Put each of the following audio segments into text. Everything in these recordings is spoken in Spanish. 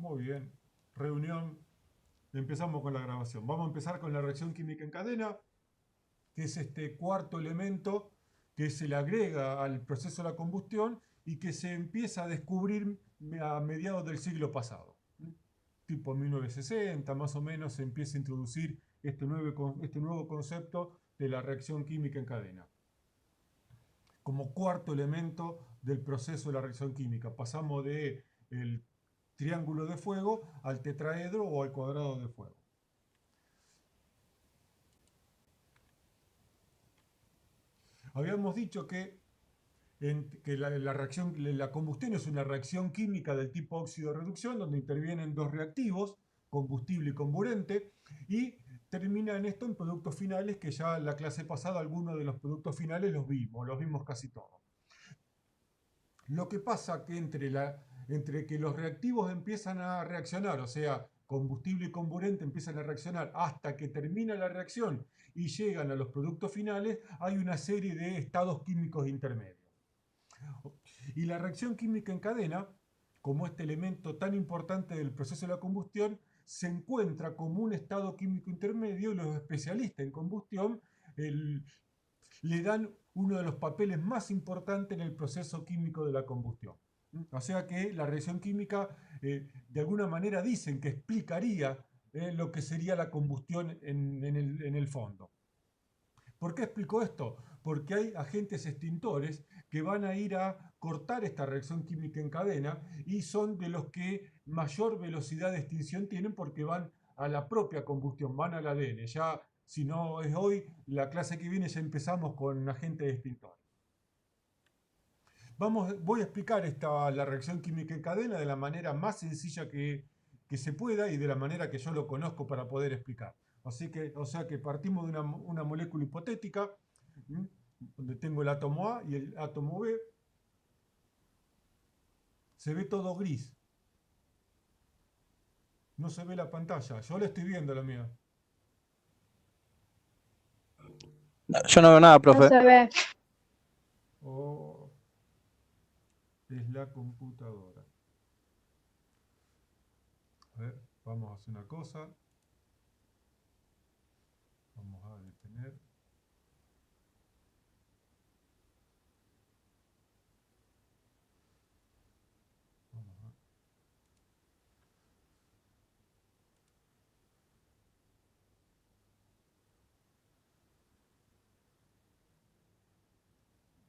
Muy bien. Reunión. Empezamos con la grabación. Vamos a empezar con la reacción química en cadena, que es este cuarto elemento que se le agrega al proceso de la combustión y que se empieza a descubrir a mediados del siglo pasado. Tipo 1960, más o menos, se empieza a introducir este nuevo concepto de la reacción química en cadena como cuarto elemento del proceso de la reacción química. Pasamos de el triángulo de fuego al tetraedro o al cuadrado de fuego. Habíamos dicho que la combustión es una reacción química del tipo óxido-reducción, donde intervienen dos reactivos, combustible y comburente, y termina en esto en productos finales, que ya en la clase pasada algunos de los productos finales los vimos casi todos. Lo que pasa que entre que los reactivos empiezan a reaccionar, o sea, combustible y comburente empiezan a reaccionar hasta que termina la reacción y llegan a los productos finales, hay una serie de estados químicos intermedios. Y la reacción química en cadena, como este elemento tan importante del proceso de la combustión, se encuentra como un estado químico intermedio y los especialistas en combustión el, le dan uno de los papeles más importantes en el proceso químico de la combustión. O sea que la reacción química, de alguna manera, dicen que explicaría lo que sería la combustión en el fondo. ¿Por qué explico esto? Porque hay agentes extintores que van a ir a cortar esta reacción química en cadena y son de los que mayor velocidad de extinción tienen porque van a la propia combustión, van al ADN. Ya, si no es hoy, la clase que viene ya empezamos con agentes extintores. Voy a explicar la reacción química en cadena de la manera más sencilla que se pueda y de la manera que yo lo conozco para poder explicar. O sea que partimos de una molécula hipotética, donde tengo el átomo A y el átomo B. Se ve todo gris. No se ve la pantalla. Yo la estoy viendo la mía. Yo no veo nada, No profe. se ve. O es la computadora. A ver, vamos a hacer una cosa. Vamos a detener. Vamos a...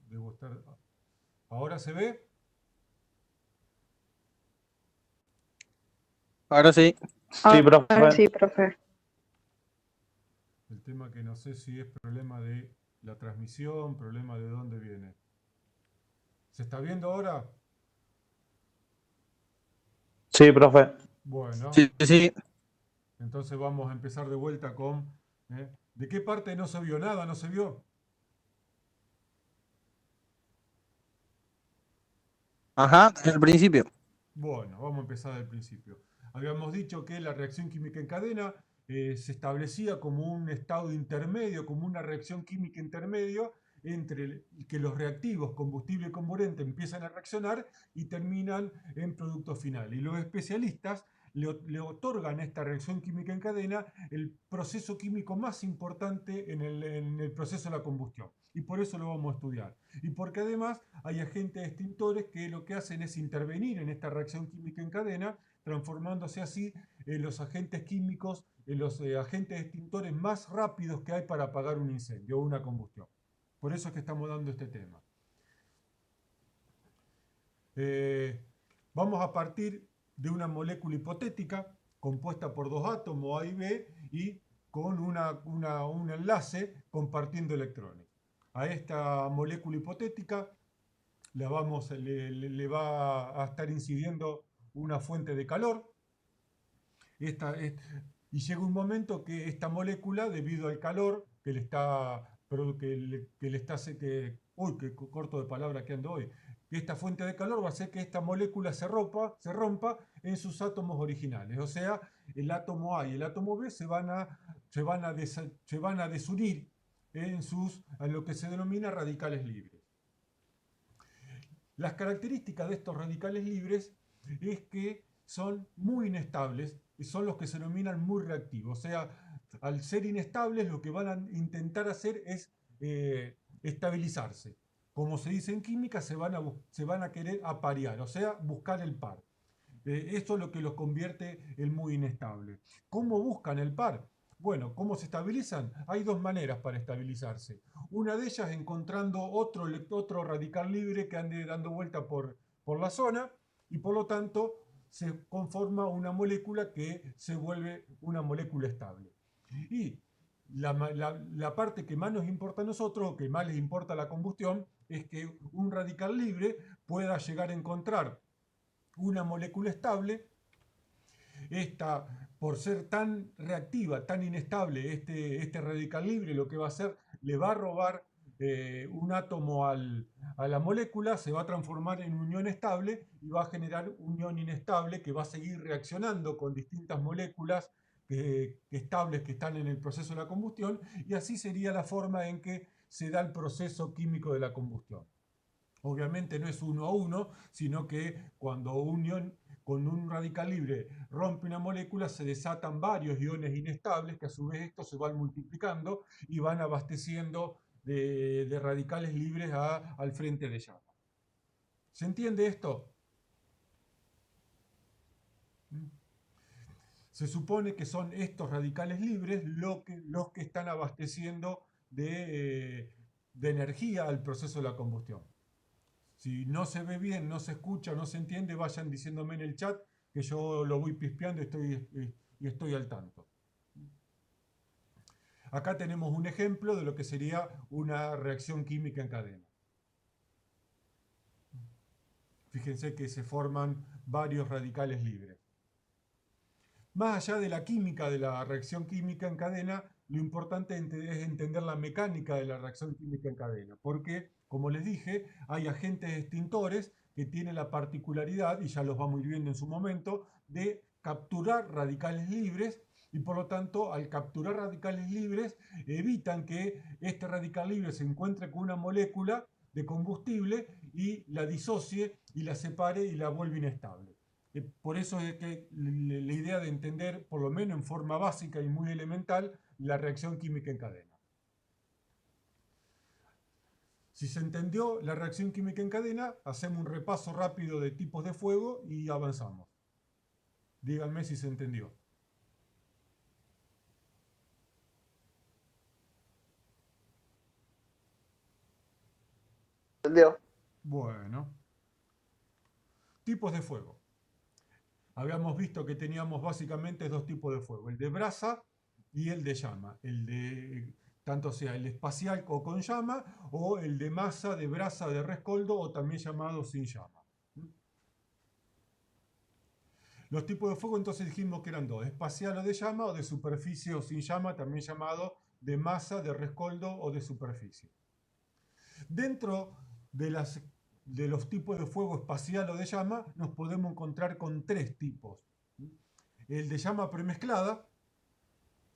Debo estar... ¿Ahora se ve? Ahora sí. Sí, Ahora profe. sí, profe. El tema que no sé si es problema de la transmisión, problema de dónde viene. ¿Se está viendo ahora? Sí, profe. Bueno, Sí, sí. entonces vamos a empezar de vuelta con... ¿De qué parte no se vio nada? ¿No se vio? Ajá, desde el principio. Bueno, vamos a empezar del principio. Habíamos dicho que la reacción química en cadena se establecía como un estado intermedio, como una reacción química intermedio entre que los reactivos combustible y comburente empiezan a reaccionar y terminan en producto final. Y los especialistas le otorgan a esta reacción química en cadena el proceso químico más importante en el proceso de la combustión. Y por eso lo vamos a estudiar. Y porque además hay agentes extintores que lo que hacen es intervenir en esta reacción química en cadena, transformándose así en los agentes químicos, en los agentes extintores más rápidos que hay para apagar un incendio o una combustión. Por eso es que estamos dando este tema. Eh, Vamos a partir de una molécula hipotética compuesta por dos átomos A y B y con un enlace compartiendo electrones. A esta molécula hipotética le va a estar incidiendo una fuente de calor. Esta, es- y llega un momento que esta molécula, debido al calor que le está, que le está, uy, qué corto de palabra que ando hoy, que esta fuente de calor va a hacer que esta molécula se rompa en sus átomos originales. O sea, el átomo A y el átomo B se van a desunir en lo que se denomina radicales libres. Las características de estos radicales libres es que son muy inestables y son los que se denominan muy reactivos. O sea, al ser inestables, lo que van a intentar hacer es estabilizarse. Como se dice en química, se van a querer aparear, o sea, buscar el par. Esto es lo que los convierte en muy inestable. ¿Cómo buscan el par? Bueno, ¿cómo se estabilizan? Hay dos maneras para estabilizarse. Una de ellas encontrando otro radical libre que ande dando vuelta por la zona y por lo tanto se conforma una molécula que se vuelve una molécula estable. Y la parte que más nos importa a nosotros, o que más les importa a la combustión, es que un radical libre pueda llegar a encontrar una molécula estable. Esta, por ser tan reactiva, tan inestable, este radical libre lo que va a hacer, le va a robar un átomo a la molécula, se va a transformar en unión estable y va a generar unión inestable que va a seguir reaccionando con distintas moléculas estables que están en el proceso de la combustión, y así sería la forma en que se da el proceso químico de la combustión. Obviamente no es uno a uno, sino que cuando unión con un radical libre rompe una molécula, se desatan varios iones inestables que a su vez estos se van multiplicando y van abasteciendo de radicales libres al frente de llama. ¿Se entiende esto? Se supone que son estos radicales libres los que están abasteciendo de energía al proceso de la combustión. Si no se ve bien, no se escucha, no se entiende, vayan diciéndome en el chat que yo lo voy pispeando y estoy al tanto. Acá tenemos un ejemplo de lo que sería una reacción química en cadena. Fíjense que se forman varios radicales libres. Más allá de la química de la reacción química en cadena, lo importante es entender la mecánica de la reacción química en cadena, porque, como les dije, hay agentes extintores que tienen la particularidad, y ya los vamos a ir viendo en su momento, de capturar radicales libres, y por lo tanto, al capturar radicales libres, evitan que este radical libre se encuentre con una molécula de combustible y la disocie y la separe y la vuelve inestable. Por eso es que la idea de entender, por lo menos en forma básica y muy elemental, la reacción química en cadena. Si se entendió la reacción química en cadena, hacemos un repaso rápido de tipos de fuego y avanzamos. Díganme si se entendió. ¿Entendió? Bueno, tipos de fuego. Habíamos visto que teníamos básicamente dos tipos de fuego, el de brasa y el de llama. El de, tanto sea el espacial o con llama, o el de masa, de brasa, de rescoldo, o también llamado sin llama. Los tipos de fuego entonces dijimos que eran dos, espacial o de llama, o de superficie o sin llama, también llamado de masa, de rescoldo o de superficie. Dentro de los tipos de fuego espacial o de llama, nos podemos encontrar con tres tipos. El de llama premezclada,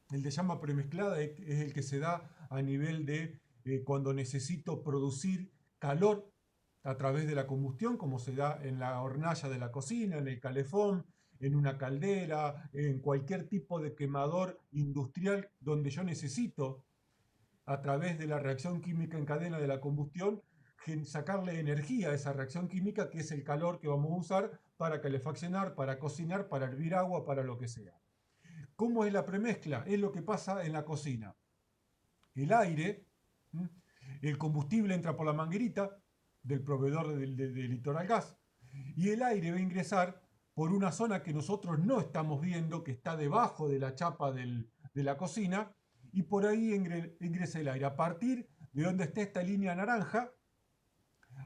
es el que se da a nivel de cuando necesito producir calor a través de la combustión, como se da en la hornalla de la cocina, en el calefón, en una caldera, en cualquier tipo de quemador industrial donde yo necesito, a través de la reacción química en cadena de la combustión, sacarle energía a esa reacción química, que es el calor que vamos a usar para calefaccionar, para cocinar, para hervir agua, para lo que sea. ¿Cómo es la premezcla? Es lo que pasa en la cocina. El aire, el combustible entra por la manguerita del proveedor del Litoral Gas, y el aire va a ingresar por una zona que nosotros no estamos viendo, que está debajo de la chapa de la cocina, y por ahí ingresa el aire. A partir de donde está esta línea naranja,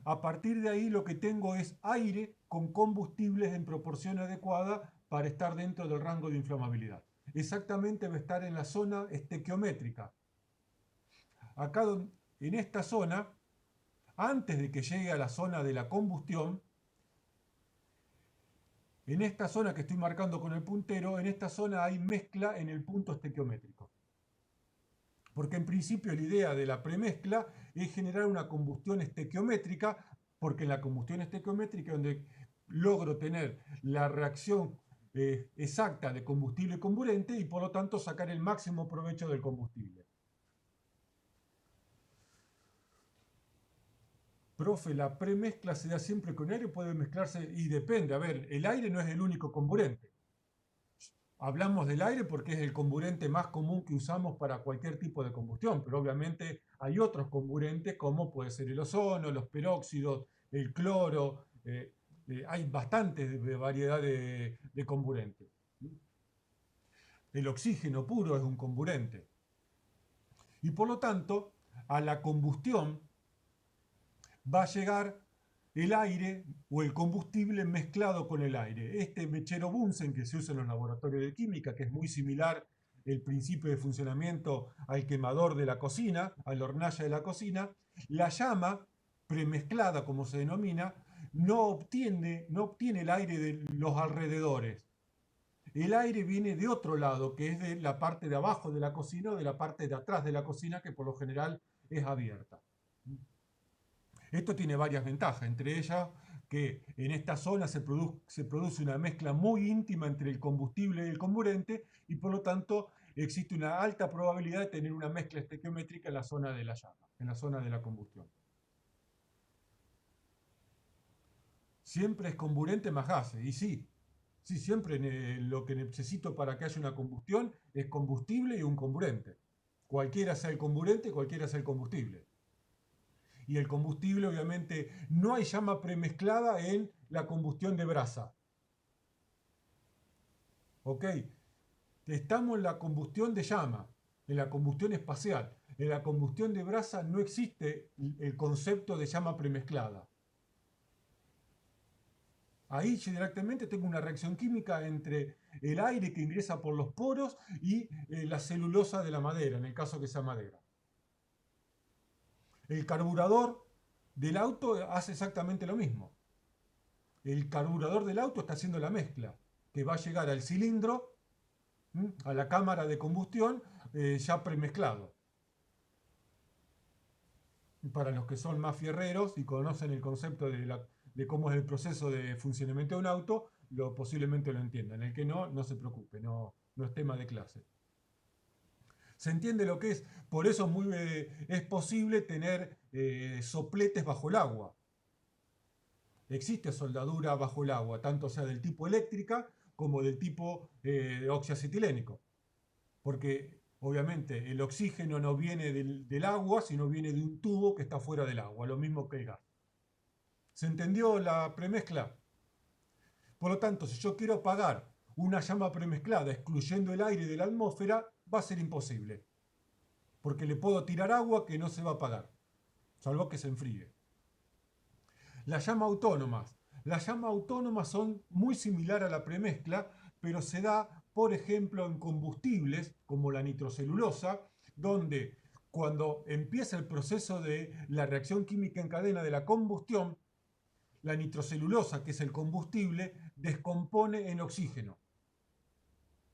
a partir de ahí lo que tengo es aire con combustibles en proporción adecuada para estar dentro del rango de inflamabilidad. Exactamente va a estar en la zona estequiométrica. Acá en esta zona, antes de que llegue a la zona de la combustión, en esta zona que estoy marcando con el puntero, en esta zona hay mezcla en el punto estequiométrico. Porque en principio la idea de la premezcla es generar una combustión estequiométrica, porque en la combustión estequiométrica es donde logro tener la reacción exacta de combustible y comburente y por lo tanto sacar el máximo provecho del combustible. Profe, la premezcla se da siempre con aire, puede mezclarse y depende. A ver, el aire no es el único comburente. Hablamos del aire porque es el comburente más común que usamos para cualquier tipo de combustión, pero obviamente hay otros comburentes como puede ser el ozono, los peróxidos, el cloro, hay bastantes variedad de comburentes. El oxígeno puro es un comburente. Y por lo tanto, a la combustión va a llegar el aire o el combustible mezclado con el aire. Este mechero Bunsen que se usa en los laboratorios de química, que es muy similar el principio de funcionamiento al quemador de la cocina, a la hornalla de la cocina, la llama premezclada, como se denomina, no obtiene el aire de los alrededores. El aire viene de otro lado, que es de la parte de abajo de la cocina o de la parte de atrás de la cocina, que por lo general es abierta. Esto tiene varias ventajas, entre ellas que en esta zona se produce una mezcla muy íntima entre el combustible y el comburente y por lo tanto existe una alta probabilidad de tener una mezcla estequiométrica en la zona de la llama, en la zona de la combustión. Siempre es comburente más gases, y sí, sí, siempre lo que necesito para que haya una combustión es combustible y un comburente. Cualquiera sea el comburente, cualquiera sea el combustible. Y el combustible, obviamente, no hay llama premezclada en la combustión de brasa. ¿Ok? Estamos en la combustión de llama, en la combustión espacial. En la combustión de brasa no existe el concepto de llama premezclada. Ahí directamente tengo una reacción química entre el aire que ingresa por los poros y la celulosa de la madera, en el caso que sea madera. El carburador del auto hace exactamente lo mismo. El carburador del auto está haciendo la mezcla, que va a llegar al cilindro, a la cámara de combustión, ya premezclado. Para los que son más fierreros y conocen el concepto de cómo es el proceso de funcionamiento de un auto, posiblemente lo entiendan. El que no, no se preocupe, no es tema de clase. ¿Se entiende lo que es? Por eso es posible tener sopletes bajo el agua. Existe soldadura bajo el agua, tanto sea del tipo eléctrica como del tipo oxiacetilénico. Porque obviamente el oxígeno no viene del agua, sino viene de un tubo que está fuera del agua, lo mismo que el gas. ¿Se entendió la premezcla? Por lo tanto, si yo quiero apagar una llama premezclada excluyendo el aire de la atmósfera, va a ser imposible. Porque le puedo tirar agua que no se va a apagar, salvo que se enfríe. Las llamas autónomas. Las llamas autónomas son muy similares a la premezcla, pero se da, por ejemplo, en combustibles como la nitrocelulosa, donde cuando empieza el proceso de la reacción química en cadena de la combustión, la nitrocelulosa, que es el combustible, descompone en oxígeno.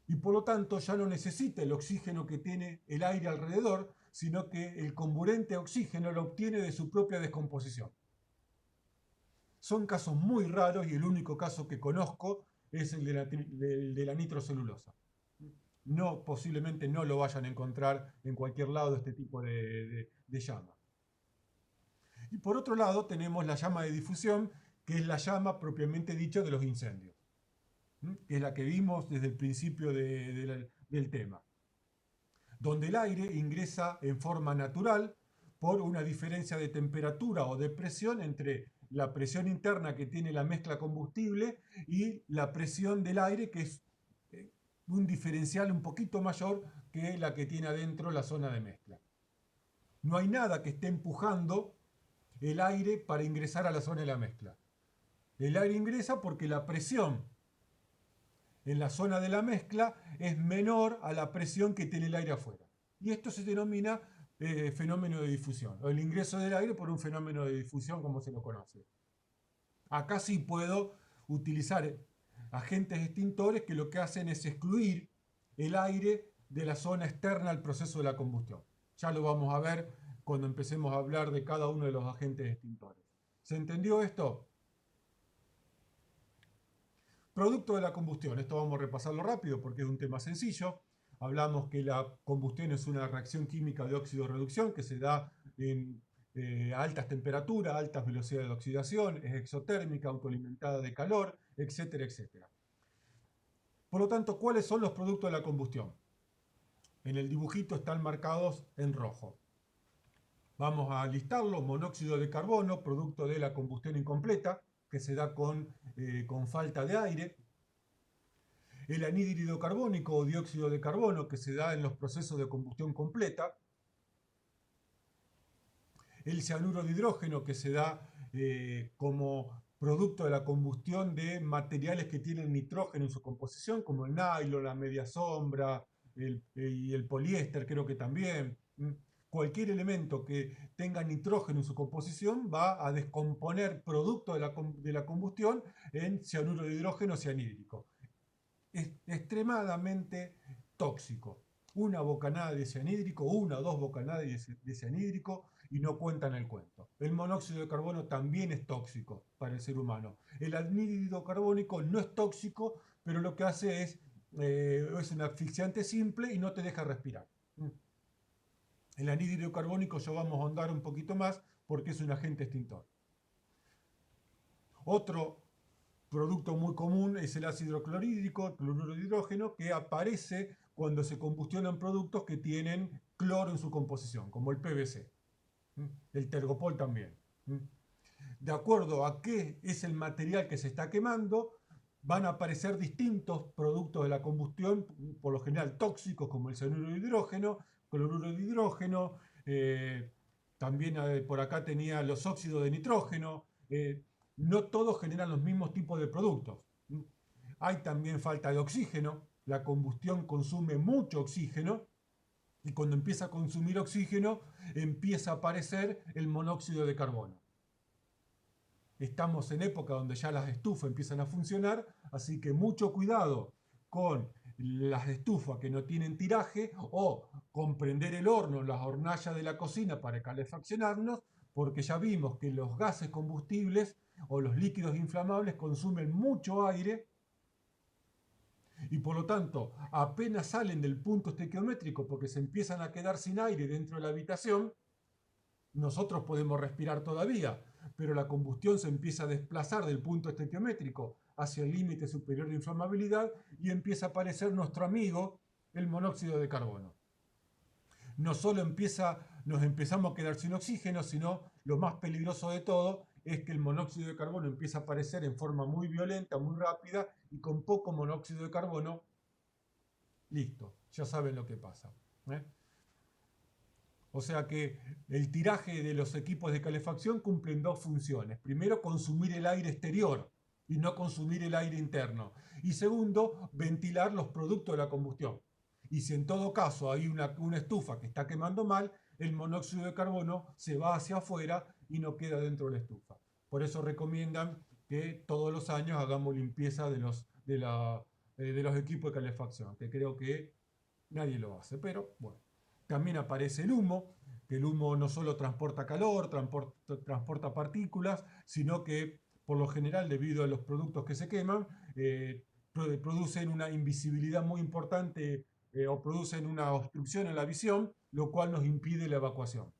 Y por lo tanto ya no necesita el oxígeno que tiene el aire alrededor, sino que el comburente oxígeno lo obtiene de su propia descomposición. Son casos muy raros y el único caso que conozco es el de la nitrocelulosa. No, posiblemente no lo vayan a encontrar en cualquier lado este tipo de llama. Y por otro lado tenemos la llama de difusión, que es la llama propiamente dicha de los incendios, que es la que vimos desde el principio del tema, donde el aire ingresa en forma natural por una diferencia de temperatura o de presión entre la presión interna que tiene la mezcla combustible y la presión del aire, que es un diferencial un poquito mayor que la que tiene adentro la zona de mezcla. No hay nada que esté empujando el aire para ingresar a la zona de la mezcla. El aire ingresa porque la presión en la zona de la mezcla es menor a la presión que tiene el aire afuera. Y esto se denomina fenómeno de difusión, o el ingreso del aire por un fenómeno de difusión como se lo conoce. Acá sí puedo utilizar agentes extintores que lo que hacen es excluir el aire de la zona externa al proceso de la combustión. Ya lo vamos a ver cuando empecemos a hablar de cada uno de los agentes extintores. ¿Se entendió esto? Producto de la combustión. Esto vamos a repasarlo rápido porque es un tema sencillo. Hablamos que la combustión es una reacción química de óxido-reducción que se da en altas temperaturas, altas velocidades de oxidación, es exotérmica, autoalimentada de calor, etcétera, etcétera. Por lo tanto, ¿cuáles son los productos de la combustión? En el dibujito están marcados en rojo. Vamos a listarlo: monóxido de carbono, producto de la combustión incompleta, que se da con falta de aire; el anhídrido carbónico o dióxido de carbono, que se da en los procesos de combustión completa; el cianuro de hidrógeno, que se da como producto de la combustión de materiales que tienen nitrógeno en su composición, como el nylon, la media sombra y el poliéster, creo que también. Cualquier elemento que tenga nitrógeno en su composición va a descomponer producto de la combustión en cianuro de hidrógeno cianhídrico. Es extremadamente tóxico. Una bocanada de cianhídrico, una o dos bocanadas de cianhídrico y no cuentan el cuento. El monóxido de carbono también es tóxico para el ser humano. El anhídrido carbónico no es tóxico, pero lo que hace es un asfixiante simple y no te deja respirar. El anhídrido carbónico ya vamos a ahondar un poquito más porque es un agente extintor. Otro producto muy común es el ácido clorhídrico, el cloruro de hidrógeno, que aparece cuando se combustionan productos que tienen cloro en su composición, como el PVC, el Tergopol también. De acuerdo a qué es el material que se está quemando, van a aparecer distintos productos de la combustión, por lo general tóxicos, como el cianuro de hidrógeno, cloruro de hidrógeno, también por acá tenía los óxidos de nitrógeno. No todos generan los mismos tipos de productos. Hay también falta de oxígeno, la combustión consume mucho oxígeno y cuando empieza a consumir oxígeno empieza a aparecer el monóxido de carbono. Estamos en época donde ya las estufas empiezan a funcionar, así que mucho cuidado con las estufas que no tienen tiraje o con prender el horno, las hornallas de la cocina para calefaccionarnos, porque ya vimos que los gases combustibles o los líquidos inflamables consumen mucho aire y por lo tanto apenas salen del punto estequiométrico porque se empiezan a quedar sin aire dentro de la habitación. Nosotros podemos respirar todavía, pero la combustión se empieza a desplazar del punto estequiométrico hacia el límite superior de inflamabilidad y empieza a aparecer nuestro amigo, el monóxido de carbono. No solo nos empezamos a quedar sin oxígeno, sino lo más peligroso de todo es que el monóxido de carbono empieza a aparecer en forma muy violenta, muy rápida, y con poco monóxido de carbono, listo, ya saben lo que pasa. O sea que el tiraje de los equipos de calefacción cumplen dos funciones. Primero, consumir el aire exterior y no consumir el aire interno. Y segundo, ventilar los productos de la combustión. Y si en todo caso hay una estufa que está quemando mal, el monóxido de carbono se va hacia afuera y no queda dentro de la estufa. Por eso recomiendan que todos los años hagamos limpieza de los equipos de calefacción, que creo que nadie lo hace, pero bueno. También aparece el humo, que el humo no solo transporta calor, transporta partículas, sino que por lo general, debido a los productos que se queman, producen una invisibilidad muy importante o producen una obstrucción en la visión, lo cual nos impide la evacuación.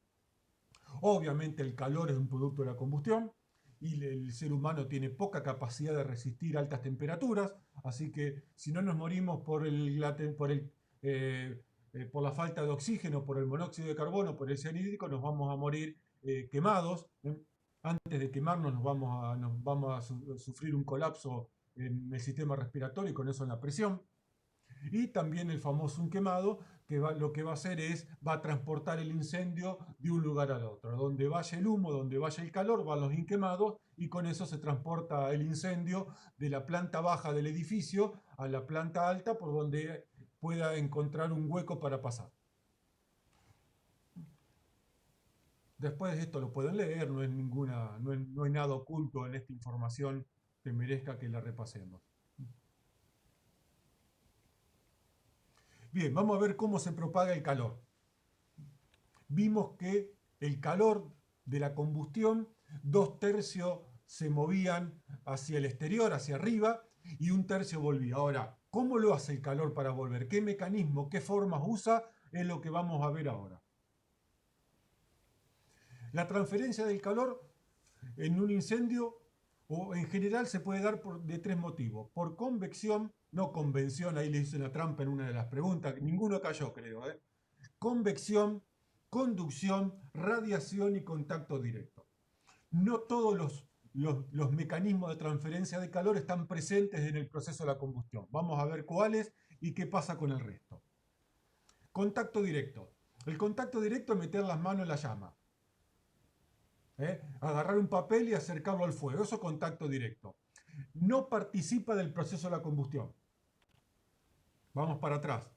Obviamente el calor es un producto de la combustión y el ser humano tiene poca capacidad de resistir altas temperaturas, así que si no nos morimos por la falta de oxígeno, por el monóxido de carbono, por el cianhídrico, nos vamos a morir quemados. Antes de quemarnos nos vamos a sufrir un colapso en el sistema respiratorio y con eso en la presión. Y también el famoso un quemado, que lo que va a hacer va a transportar el incendio de un lugar al otro. Donde vaya el humo, donde vaya el calor, van los inquemados y con eso se transporta el incendio de la planta baja del edificio a la planta alta por donde pueda encontrar un hueco para pasar. Después de esto lo pueden leer, no hay nada oculto en esta información que merezca que la repasemos. Bien, vamos a ver cómo se propaga el calor. Vimos que el calor de la combustión, 2/3 se movían hacia el exterior, hacia arriba, y un tercio volvía. Ahora, ¿cómo lo hace el calor para volver? ¿Qué mecanismo, qué formas usa? Es lo que vamos a ver ahora. La transferencia del calor en un incendio o en general se puede dar de tres motivos. Por convección, no convención, ahí le hice una trampa en una de las preguntas, ninguno cayó creo. Convección, conducción, radiación y contacto directo. No todos los mecanismos de transferencia de calor están presentes en el proceso de la combustión. Vamos a ver cuáles y qué pasa con el resto. Contacto directo. El contacto directo es meter las manos en la llama. Agarrar un papel y acercarlo al fuego. Eso es contacto directo. No participa del proceso de la combustión. Vamos para atrás.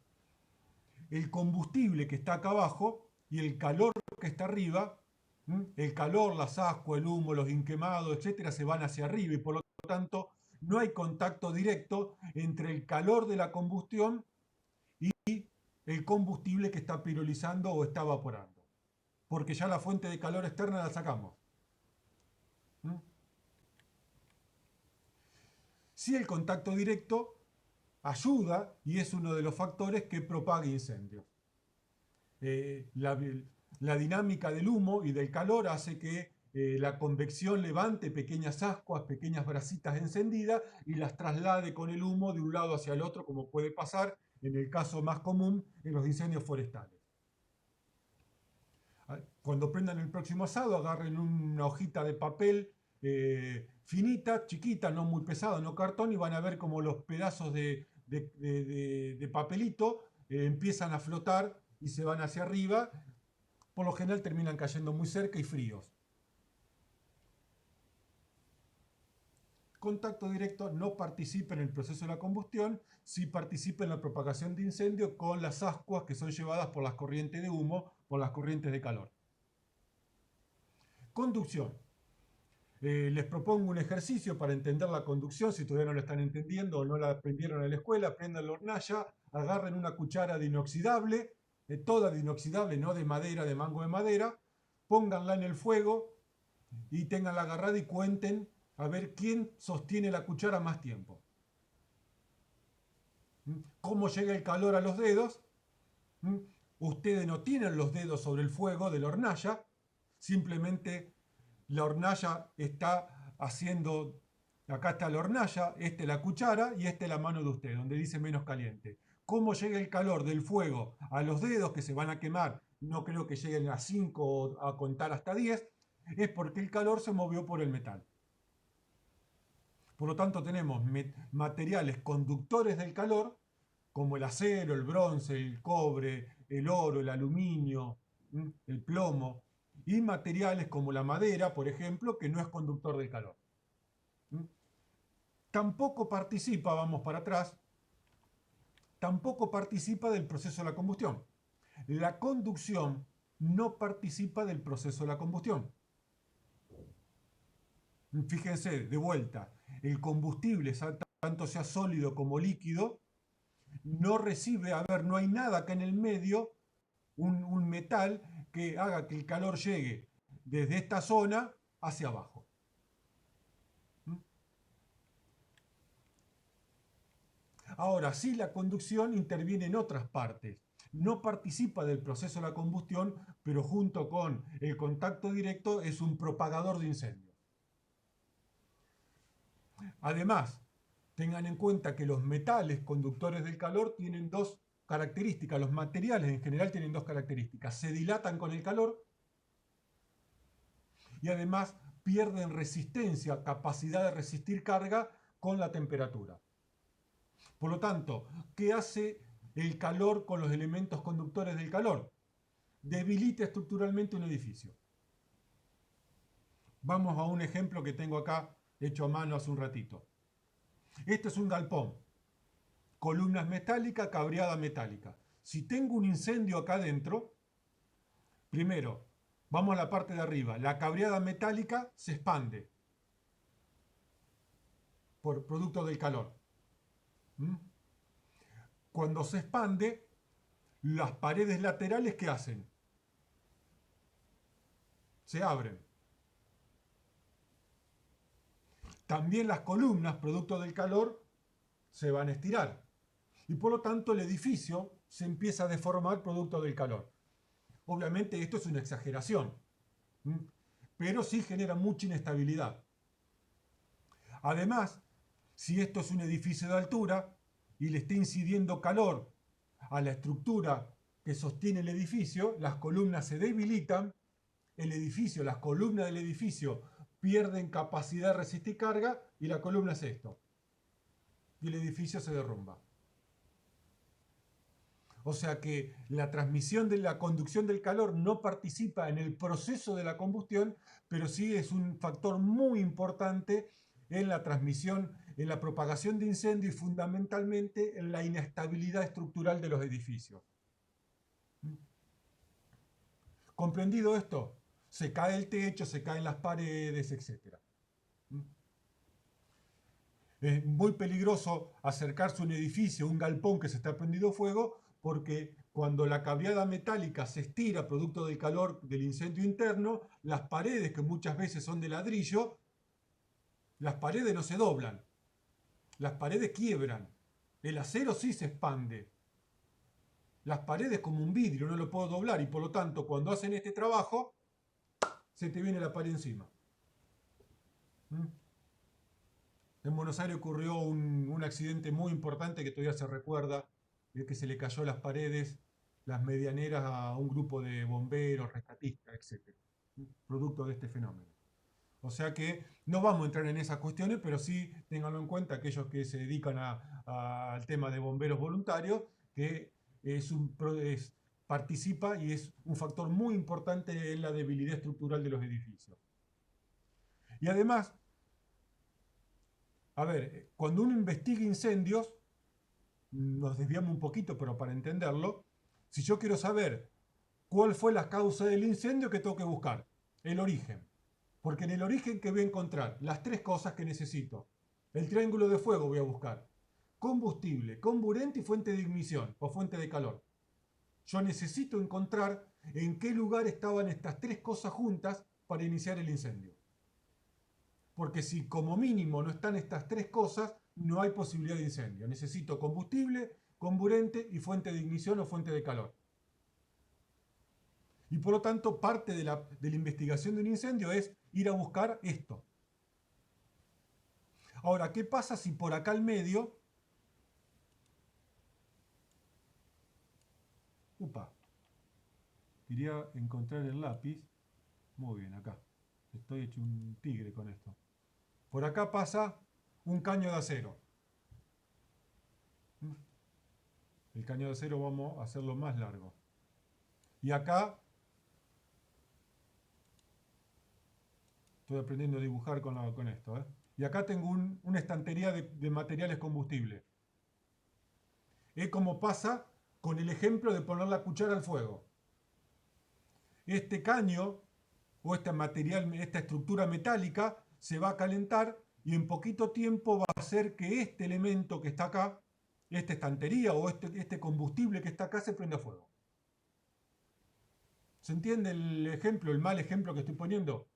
El combustible que está acá abajo y el calor que está arriba, el calor, las ascuas, el humo, los inquemados, etcétera, se van hacia arriba y por lo tanto no hay contacto directo entre el calor de la combustión y el combustible que está pirolizando o está evaporando. Porque ya la fuente de calor externa la sacamos. Sí, el contacto directo ayuda y es uno de los factores que propaga incendios. La dinámica del humo y del calor hace que la convección levante pequeñas ascuas, pequeñas brasitas encendidas y las traslade con el humo de un lado hacia el otro, como puede pasar en el caso más común en los incendios forestales. Cuando prendan el próximo asado, agarren una hojita de papel finita, chiquita, no muy pesada, no cartón, y van a ver como los pedazos de papelito empiezan a flotar y se van hacia arriba. Por lo general terminan cayendo muy cerca y fríos. Contacto directo no participa en el proceso de la combustión, sí participa en la propagación de incendio con las ascuas que son llevadas por las corrientes de humo, por las corrientes de calor. Conducción. Les propongo un ejercicio para entender la conducción, si todavía no lo están entendiendo o no la aprendieron en la escuela, prendan la hornalla, agarren una cuchara de inoxidable, toda de inoxidable, no de madera, de mango de madera, pónganla en el fuego y tenganla agarrada y cuenten a ver quién sostiene la cuchara más tiempo. ¿Cómo llega el calor a los dedos? Ustedes no tienen los dedos sobre el fuego de la hornalla, simplemente la hornalla está haciendo, acá está la hornalla, esta es la cuchara y esta es la mano de usted, donde dice menos caliente. ¿Cómo llega el calor del fuego a los dedos que se van a quemar? No creo que lleguen a 5 o a contar hasta 10, es porque el calor se movió por el metal. Por lo tanto, tenemos materiales conductores del calor, como el acero, el bronce, el cobre, el oro, el aluminio, el plomo, y materiales como la madera, por ejemplo, que no es conductor del calor. Tampoco participa, vamos para atrás, tampoco participa del proceso de la combustión. La conducción no participa del proceso de la combustión. Fíjense, de vuelta, el combustible, tanto sea sólido como líquido, no recibe, a ver, no hay nada acá en el medio, un metal que haga que el calor llegue desde esta zona hacia abajo. Ahora, sí, la conducción interviene en otras partes. No participa del proceso de la combustión, pero junto con el contacto directo es un propagador de incendios. Además, tengan en cuenta que los metales conductores del calor tienen dos características. Los materiales en general tienen dos características. Se dilatan con el calor y además pierden resistencia, capacidad de resistir carga con la temperatura. Por lo tanto, ¿qué hace el calor con los elementos conductores del calor? Debilita estructuralmente un edificio. Vamos a un ejemplo que tengo acá, hecho a mano hace un ratito. Este es un galpón. Columnas metálicas, cabreada metálica. Si tengo un incendio acá adentro, primero, vamos a la parte de arriba. La cabreada metálica se expande por producto del calor. Cuando se expande, las paredes laterales, ¿qué hacen? Se abren. también las columnas, producto del calor, se van a estirar. Y por lo tanto el edificio se empieza a deformar producto del calor. Obviamente esto es una exageración, pero sí genera mucha inestabilidad. Además, si esto es un edificio de altura y le está incidiendo calor a la estructura que sostiene el edificio, las columnas se debilitan, el edificio, las columnas del edificio pierden capacidad de resistir carga y la columna es esto. Y el edificio se derrumba. O sea que la transmisión de la conducción del calor no participa en el proceso de la combustión, pero sí es un factor muy importante en la transmisión, en la propagación de incendio y fundamentalmente en la inestabilidad estructural de los edificios. ¿Comprendido esto? Se cae el techo, se caen las paredes, etc. Es muy peligroso acercarse a un edificio, un galpón que se está prendiendo fuego, porque cuando la cableada metálica se estira producto del calor del incendio interno, las paredes, que muchas veces son de ladrillo, las paredes no se doblan, las paredes quiebran, el acero sí se expande, las paredes como un vidrio no lo puedo doblar y por lo tanto cuando hacen este trabajo se te viene la pared encima. ¿Mm? En Buenos Aires ocurrió un accidente muy importante que todavía se recuerda, que se le cayó las paredes, las medianeras a un grupo de bomberos, rescatistas, etc. Producto de este fenómeno. O sea que no vamos a entrar en esas cuestiones, pero sí ténganlo en cuenta aquellos que se dedican al tema de bomberos voluntarios, que participa y es un factor muy importante en la debilidad estructural de los edificios. Y además, a ver, cuando uno investiga incendios, nos desviamos un poquito, pero para entenderlo, si yo quiero saber cuál fue la causa del incendio, ¿qué tengo que buscar? El origen. Porque en el origen que voy a encontrar las tres cosas que necesito. El triángulo de fuego voy a buscar. Combustible, comburente y fuente de ignición o fuente de calor. Yo necesito encontrar en qué lugar estaban estas tres cosas juntas para iniciar el incendio. Porque si como mínimo no están estas tres cosas, no hay posibilidad de incendio. Necesito combustible, comburente y fuente de ignición o fuente de calor. Y por lo tanto, parte de la investigación de un incendio es ir a buscar esto. Ahora, ¿qué pasa si por acá al medio... Upa, quería encontrar el lápiz. Muy bien, acá. Estoy hecho un tigre con esto. Por acá pasa un caño de acero. El caño de acero vamos a hacerlo más largo. Y acá estoy aprendiendo a dibujar con esto. Y acá tengo una estantería de materiales combustibles. Es como pasa con el ejemplo de poner la cuchara al fuego. Este caño o esta estructura metálica se va a calentar y en poquito tiempo va a hacer que este elemento que está acá, esta estantería o este combustible que está acá se prenda fuego. ¿Se entiende el ejemplo, el mal ejemplo que estoy poniendo?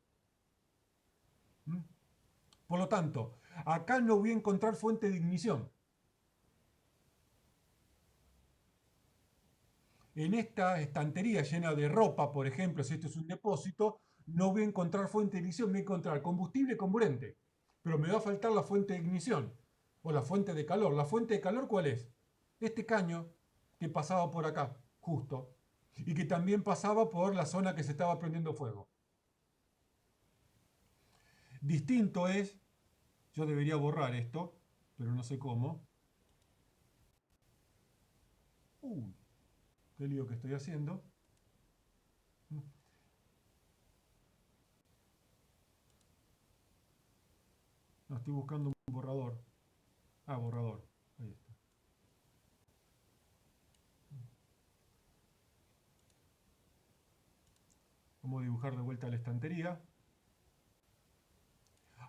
¿Mm? Por lo tanto, acá no voy a encontrar fuente de ignición. En esta estantería llena de ropa, por ejemplo, si esto es un depósito, no voy a encontrar fuente de ignición, voy a encontrar combustible comburente. Pero me va a faltar la fuente de ignición o la fuente de calor. ¿La fuente de calor cuál es? Este caño que pasaba por acá, justo, y que también pasaba por la zona que se estaba prendiendo fuego. Distinto es, yo debería borrar esto, pero no sé cómo. Uy, qué lío que estoy haciendo. No, estoy buscando un borrador. Ah, borrador. Ahí está. Vamos a dibujar de vuelta la estantería.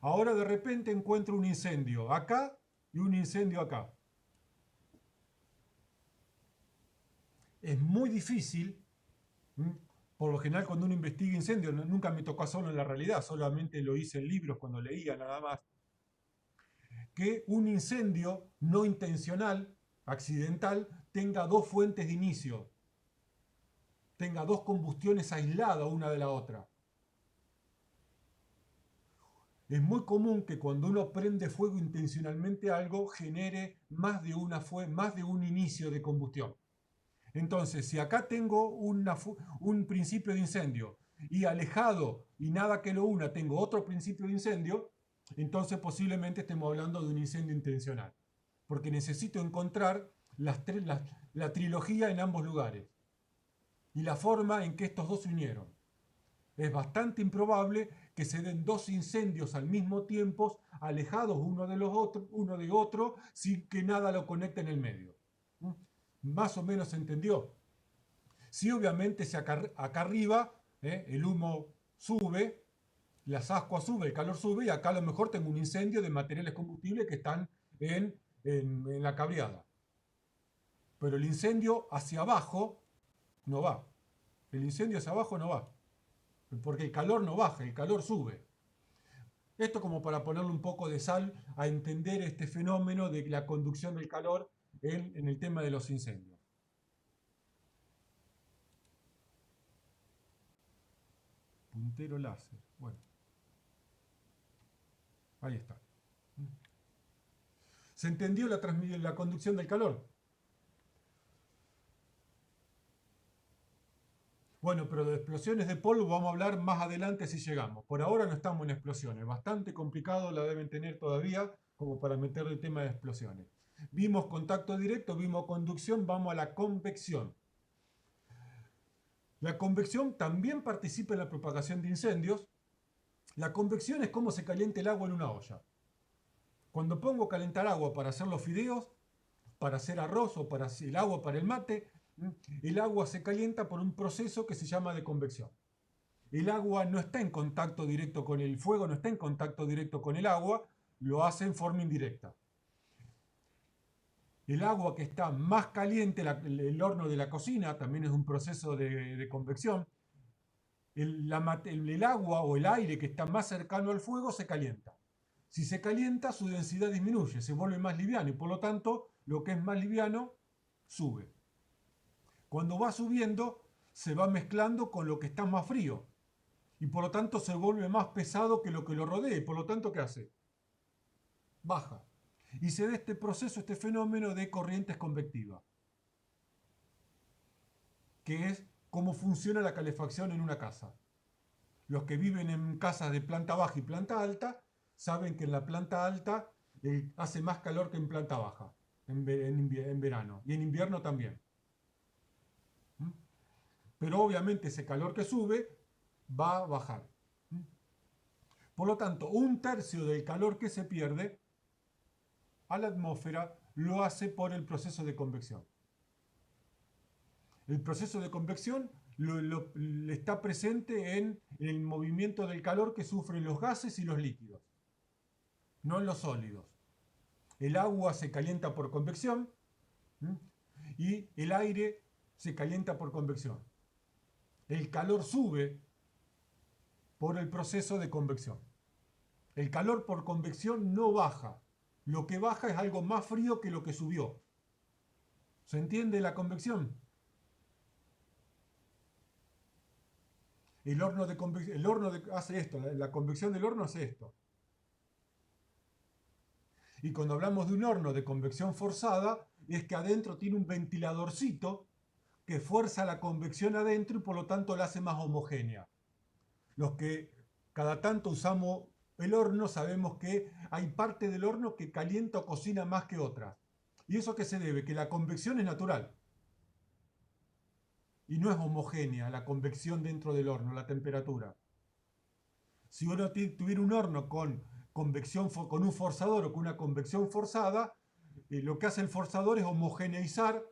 Ahora de repente encuentro un incendio acá y un incendio acá. Es muy difícil, por lo general cuando uno investiga incendios, nunca me tocó solo en la realidad, solamente lo hice en libros cuando leía nada más. que un incendio no intencional, accidental, tenga dos fuentes de inicio, tenga dos combustiones aisladas una de la otra. Es muy común que cuando uno prende fuego intencionalmente algo genere más de un inicio de combustión. Entonces, si acá tengo un principio de incendio y alejado y nada que lo una tengo otro principio de incendio, entonces posiblemente estemos hablando de un incendio intencional. Porque necesito encontrar la trilogía en ambos lugares y la forma en que estos dos se unieron. Es bastante improbable que se den dos incendios al mismo tiempo, alejados uno de otro, sin que nada lo conecte en el medio. Más o menos se entendió. Sí, obviamente, si acá arriba el humo sube, las ascuas sube, el calor sube, y acá a lo mejor tengo un incendio de materiales combustibles que están en la cableada. Pero el incendio hacia abajo no va. El incendio hacia abajo no va. Porque el calor no baja, el calor sube. Esto como para ponerle un poco de sal a entender este fenómeno de la conducción del calor en el tema de los incendios. Puntero láser. Bueno, ahí está. ¿Se entendió la conducción del calor? Bueno, pero de explosiones de polvo vamos a hablar más adelante si llegamos. Por ahora no estamos en explosiones. Bastante complicado la deben tener todavía como para meter el tema de explosiones. Vimos contacto directo, vimos conducción, vamos a la convección. La convección también participa en la propagación de incendios. La convección es cómo se calienta el agua en una olla. Cuando pongo a calentar agua para hacer los fideos, para hacer arroz o para el agua para el mate, el agua se calienta por un proceso que se llama de convección. El agua no está en contacto directo con el fuego, no está en contacto directo con el agua, lo hace en forma indirecta. El agua que está más caliente, el horno de la cocina, también es un proceso de convección. El agua o el aire que está más cercano al fuego se calienta. Si se calienta, su densidad disminuye, se vuelve más liviano y por lo tanto lo que es más liviano sube. Cuando va subiendo, se va mezclando con lo que está más frío y por lo tanto se vuelve más pesado que lo rodea y por lo tanto ¿qué hace? Baja. Y se da este proceso, este fenómeno de corrientes convectivas, que es cómo funciona la calefacción en una casa. Los que viven en casas de planta baja y planta alta saben que en la planta alta hace más calor que en planta baja, en verano, y en invierno también. Pero obviamente ese calor que sube va a bajar. Por lo tanto, un tercio del calor que se pierde a la atmósfera lo hace por el proceso de convección. El proceso de convección está presente en el movimiento del calor que sufren los gases y los líquidos, no en los sólidos. El agua se calienta por convección y el aire se calienta por convección. El calor sube por el proceso de convección. El calor por convección no baja. Lo que baja es algo más frío que lo que subió. ¿Se entiende la convección? El horno hace esto, la convección del horno hace esto. Y cuando hablamos de un horno de convección forzada, es que adentro tiene un ventiladorcito que fuerza la convección adentro y por lo tanto la hace más homogénea. Los que cada tanto usamos el horno sabemos que hay parte del horno que calienta o cocina más que otras. ¿Y eso a qué se debe? Que la convección es natural. Y no es homogénea la convección dentro del horno, la temperatura. Si uno tuviera un horno con un forzador o con una convección forzada, lo que hace el forzador es homogeneizar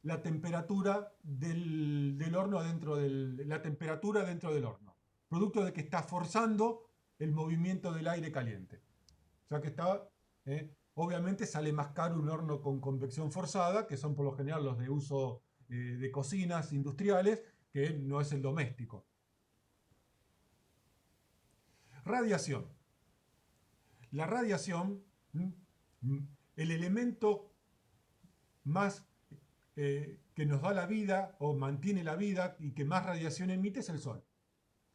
la temperatura del horno la temperatura dentro del horno, producto de que está forzando el movimiento del aire caliente. O sea que obviamente sale más caro un horno con convección forzada, que son por lo general los de uso de cocinas industriales, que no es el doméstico. Radiación. La radiación El elemento más que nos da la vida o mantiene la vida y que más radiación emite es el Sol.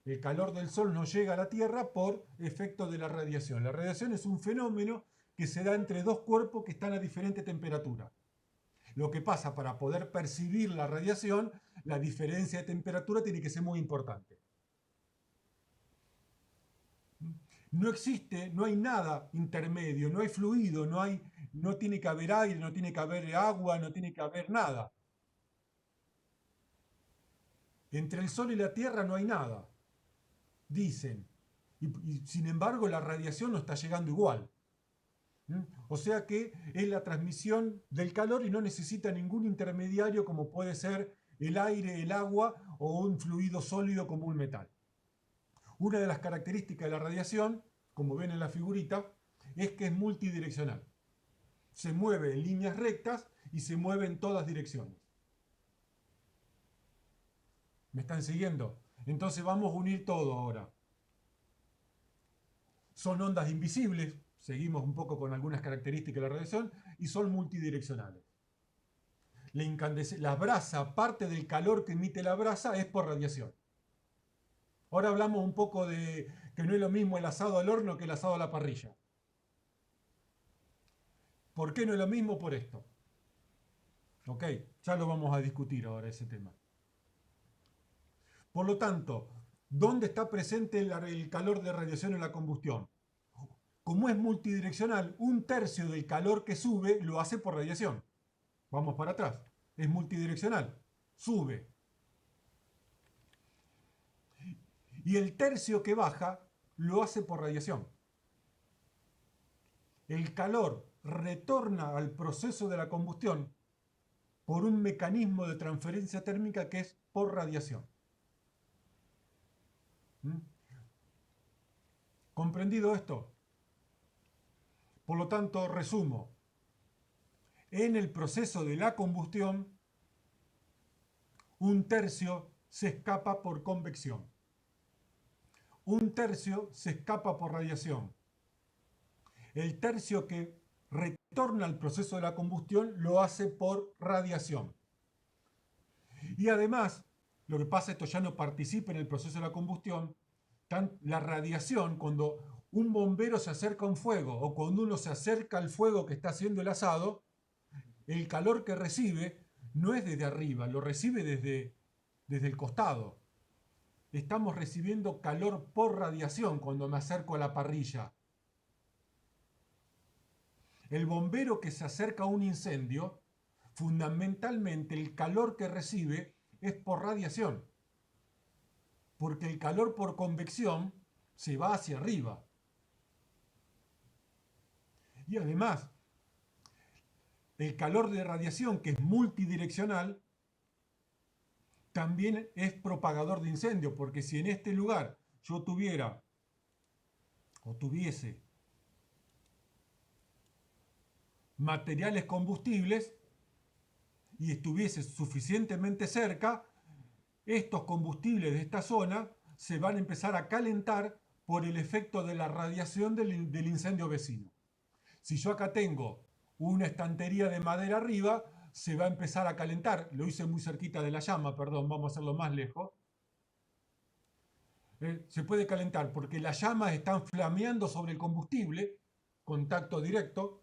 El calor del Sol no llega a la Tierra por efecto de la radiación. La radiación es un fenómeno que se da entre dos cuerpos que están a diferente temperatura. Lo que pasa, para poder percibir la radiación, la diferencia de temperatura tiene que ser muy importante. No existe, no hay nada intermedio, no hay fluido, no tiene que haber aire, no tiene que haber agua, no tiene que haber nada. Entre el Sol y la Tierra no hay nada, dicen. Y sin embargo la radiación no está llegando igual. O sea que es la transmisión del calor y no necesita ningún intermediario como puede ser el aire, el agua o un fluido sólido como un metal. Una de las características de la radiación, como ven en la figurita, es que es multidireccional. Se mueve en líneas rectas y se mueve en todas direcciones. ¿Me están siguiendo? Entonces vamos a unir todo ahora. Son ondas invisibles, seguimos un poco con algunas características de la radiación, y son multidireccionales. La brasa, parte del calor que emite la brasa es por radiación. Ahora hablamos un poco de que no es lo mismo el asado al horno que el asado a la parrilla. ¿Por qué no es lo mismo? Por esto. ¿Ok? Ya lo vamos a discutir ahora ese tema. Por lo tanto, ¿dónde está presente el calor de radiación en la combustión? Como es multidireccional, un tercio del calor que sube lo hace por radiación. Vamos para atrás. Es multidireccional. Sube. Y el tercio que baja lo hace por radiación. El calor retorna al proceso de la combustión por un mecanismo de transferencia térmica que es por radiación. ¿Mm? ¿Comprendido esto? Por lo tanto, resumo. En el proceso de la combustión, un tercio se escapa por convección. Un tercio se escapa por radiación. El tercio que retorna al proceso de la combustión lo hace por radiación. Y además, lo que pasa, esto ya no participa en el proceso de la combustión, la radiación, cuando un bombero se acerca a un fuego o cuando uno se acerca al fuego que está haciendo el asado, el calor que recibe no es desde arriba, lo recibe desde el costado. Estamos recibiendo calor por radiación cuando me acerco a la parrilla. El bombero que se acerca a un incendio, fundamentalmente el calor que recibe es por radiación, porque el calor por convección se va hacia arriba. Y además, el calor de radiación, que es multidireccional, también es propagador de incendio, porque si en este lugar yo tuviera o tuviese materiales combustibles y estuviese suficientemente cerca, estos combustibles de esta zona se van a empezar a calentar por el efecto de la radiación del incendio vecino. Si yo acá tengo una estantería de madera arriba, se va a empezar a calentar. Lo hice muy cerquita de la llama, perdón, vamos a hacerlo más lejos. Se puede calentar porque las llamas están flameando sobre el combustible, contacto directo,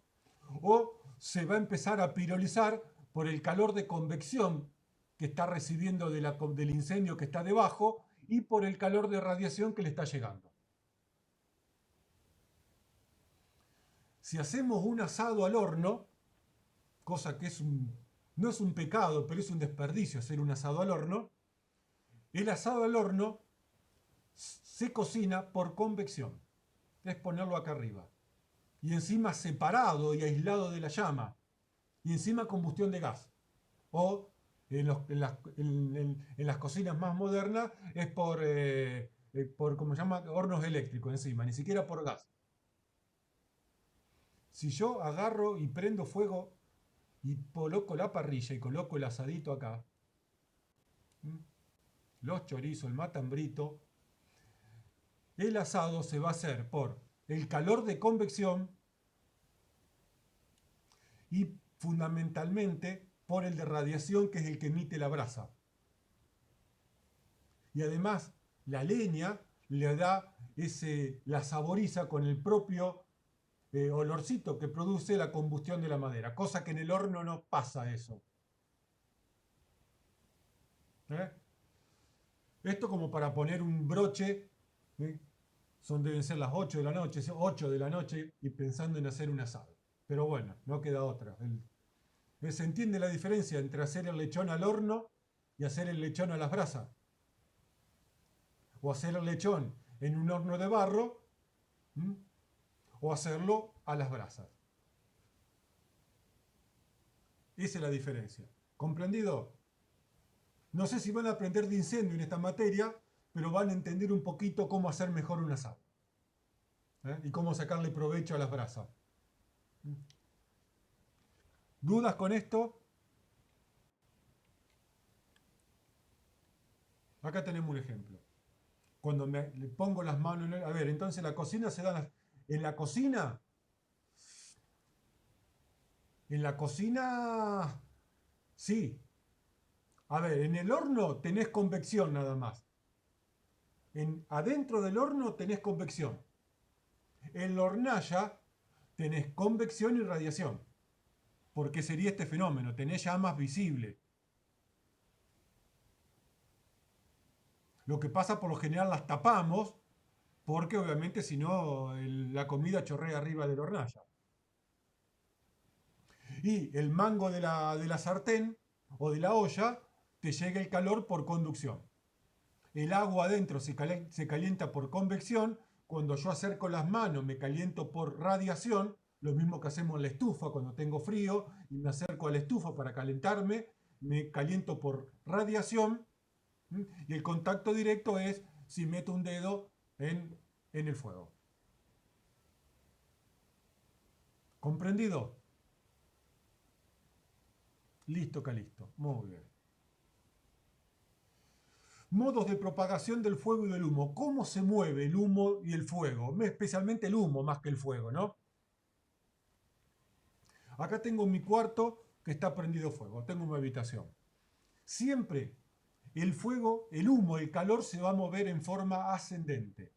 o se va a empezar a pirolizar por el calor de convección que está recibiendo del incendio que está debajo y por el calor de radiación que le está llegando. Si hacemos un asado al horno, cosa que no es un pecado, pero es un desperdicio hacer un asado al horno, el asado al horno se cocina por convección. Es ponerlo acá arriba. Y encima separado y aislado de la llama. Y encima combustión de gas. O en las cocinas más modernas es por como se llama, hornos eléctricos encima, ni siquiera por gas. Si yo agarro y prendo fuego y coloco la parrilla y coloco el asadito acá, los chorizos, el matambrito, el asado se va a hacer por el calor de convección y fundamentalmente por el de radiación, que es el que emite la brasa. Y además la leña le da la saboriza con el propio olorcito que produce la combustión de la madera, cosa que en el horno no pasa eso. ¿Eh? Esto como para poner un broche, ¿eh? Deben ser las 8 de la noche, 8 de la noche y pensando en hacer un asado. Pero bueno, no queda otra. ¿Se entiende la diferencia entre hacer el lechón al horno y hacer el lechón a las brasas? O hacer el lechón en un horno de barro, ¿m? O hacerlo a las brasas. Esa es la diferencia. ¿Comprendido? No sé si van a aprender de incendio en esta materia, pero van a entender un poquito cómo hacer mejor un asado. Y cómo sacarle provecho a las brasas. ¿Dudas con esto? Acá tenemos un ejemplo. Cuando le pongo las manos en el... A ver, entonces la cocina se da... En la cocina... En la cocina... Sí. A ver, en el horno tenés convección nada más. Adentro del horno tenés convección. En la hornalla tenés convección y radiación. ¿Por qué sería este fenómeno? Tenés llamas visibles. Lo que pasa por lo general las tapamos porque obviamente si no la comida chorrea arriba de la hornalla. Y el mango de la sartén o de la olla te llega el calor por conducción. El agua adentro se calienta por convección. Cuando yo acerco las manos me caliento por radiación, lo mismo que hacemos en la estufa cuando tengo frío y me acerco a la estufa para calentarme, me caliento por radiación. Y el contacto directo es si meto un dedo en el fuego. ¿Comprendido? Listo, Calisto. Muy bien. Modos de propagación del fuego y del humo. ¿Cómo se mueve el humo y el fuego? Especialmente el humo más que el fuego, ¿no? Acá tengo mi cuarto que está prendido fuego. Tengo mi habitación. Siempre el fuego, el humo, el calor se va a mover en forma ascendente.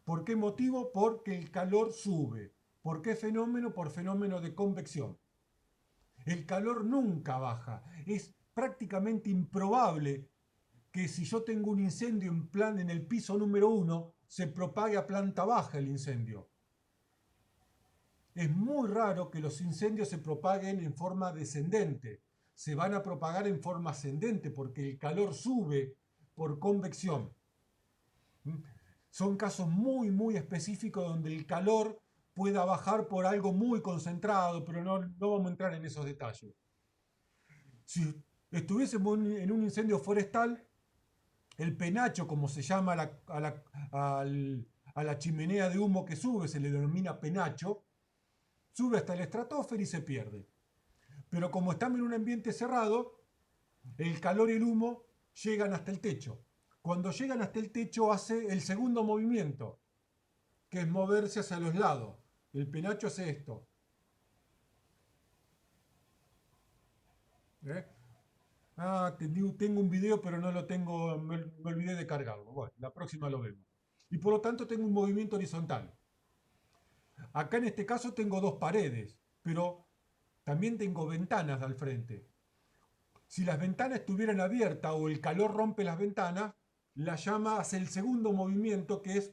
¿Por qué motivo? Porque el calor sube. ¿Por qué fenómeno? Por fenómeno de convección. El calor nunca baja. Es prácticamente improbable que si yo tengo un incendio en el piso número 1, se propague a planta baja el incendio. Es muy raro que los incendios se propaguen en forma descendente. Se van a propagar en forma ascendente porque el calor sube por convección. Son casos muy, muy específicos donde el calor pueda bajar por algo muy concentrado, pero no vamos a entrar en esos detalles. Si estuviésemos en un incendio forestal, el penacho, como se llama a la chimenea de humo que sube, se le denomina penacho, sube hasta la estratosfera y se pierde. Pero como estamos en un ambiente cerrado, el calor y el humo llegan hasta el techo. Cuando llegan hasta el techo hace el segundo movimiento, que es moverse hacia los lados. El penacho hace esto. ¿Eh? Tengo un video, pero no lo tengo, me olvidé de cargarlo. Bueno, la próxima lo vemos. Y por lo tanto tengo un movimiento horizontal. Acá en este caso tengo dos paredes, pero también tengo ventanas al frente. Si las ventanas estuvieran abiertas o el calor rompe las ventanas, la llama hace el segundo movimiento que es